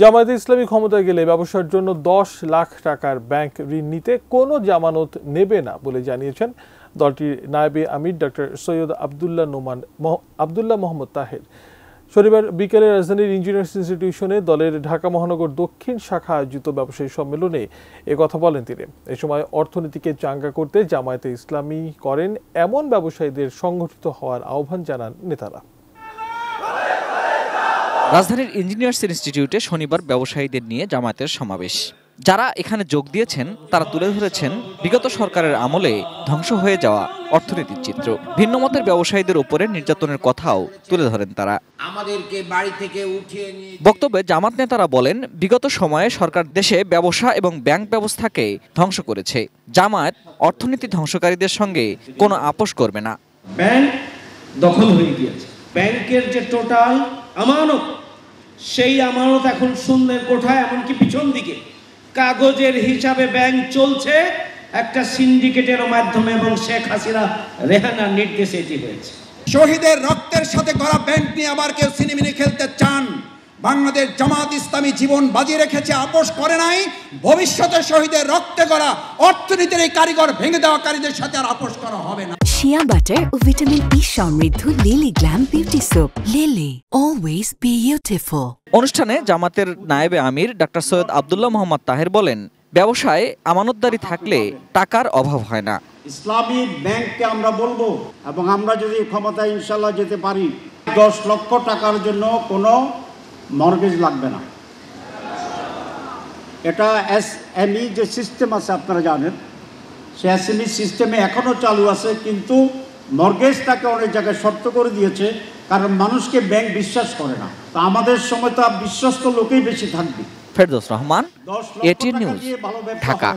জামায়াতে ইসলামী ক্ষমতায় গেলে ব্যবসার জন্য 10 লাখ টাকার ব্যাংক ঋণ নিতে কোনো জামানত নেবে না বলে জানিয়েছেন দলটির নায়েবে আমির ডক্টর সৈয়দ আব্দুল্লাহ মোহাম্মদ তাহের। শনিবার বিকেলে রাজধানীর ইঞ্জিনিয়ার্স ইনস্টিটিউশনে দলের ঢাকা মহানগর দক্ষিণ শাখা আয়োজিত ব্যবসায়ী সম্মেলনে একথা বলেন তিনি। এ সময় অর্থনীতিকে চাঙ্গা করতে জামায়াতে ইসলামী করেন এমন ব্যবসায়ীদের সংগঠিত হওয়ার আহ্বান জানান নেতারা। রাজধানীর ইঞ্জিনিয়ার্স ইনস্টিটিউটে শনিবার ব্যবসায়ীদের নিয়ে জামায়াতের সমাবেশ। যারা এখানে যোগ দিয়েছেন তারা তুলে ধরেছেন বিগত সরকারের আমলে ধ্বংস হয়ে যাওয়া অর্থনীতির চিত্র। ভিন্ন মতের ব্যবসায়ীদের উপরে নির্যাতনের কথাও তুলে ধরেন তারা। আমাদেরকে বাড়ি থেকে উঠিয়ে নিয়ে বক্তব্যে জামাত নেতারা বলেন, বিগত সময়ে সরকার দেশে ব্যবসা এবং ব্যাংক ব্যবস্থাকে ধ্বংস করেছে। জামায়াত অর্থনীতি ধ্বংসকারীদের সঙ্গে কোনো আপোষ করবে না। ব্যাংক দখল হয়ে গিয়েছে, ব্যাংকের যে টোটাল আমানত, সেই আমানত এখন শূন্যের কোঠায়, এমনকি পিছন দিকে কাগজের হিসাবে ব্যাংক চলছে একটা সিন্ডিকেটের মাধ্যমে, এবং শেখ হাসিনা রেহানার নির্দেশে এটি হয়েছে। শহীদের রক্তের সাথে গড়া ব্যাংক নিয়ে আবার কেউ সিনেমিনি খেলতে চান? বাংলাদেশ জামাত ইসলামী জীবন বাজি রেখেছে, আপোষ করে নাই। ভবিষ্যতে শহীদের রক্তে গড়া অর্থনীতির এই কারিগর ভেঙে দেওয়াকারীদের সাথে আর আপোষ করা হবে না। শিয়া বাটার ও ভিটামিন ই সমৃদ্ধ lily glam beauty soap. Lily, always beautiful. অনুষ্ঠানে জামাতের নায়েবে আমির ডক্টর সৈয়দ আব্দুল্লাহ মোহাম্মদ তাহের বলেন, ব্যবসায় আমানতদারি থাকলে টাকার অভাব হয় না। ইসলামী ব্যাংককে আমরা বলবো, এবং আমরা যদি ক্ষমতায় ইনশাল্লাহ যেতে পারি, 10 লক্ষ টাকার জন্য কোনো মর্গেজ লাগবে না। এটা এসএমই যে সিস্টেম আছে আপনারা জানেন, সে এসএমই সিস্টেমে এখনও চালু আছে, কিন্তু মর্গেজটাকে অনেক জায়গায় শর্ত করে দিয়েছে, কারণ মানুষকে ব্যাংক বিশ্বাস করে না। তো আমাদের সময় তো বিশ্বস্ত লোকেই বেশি থাকবে। Ferdous Rahman, ATN news, Dhaka.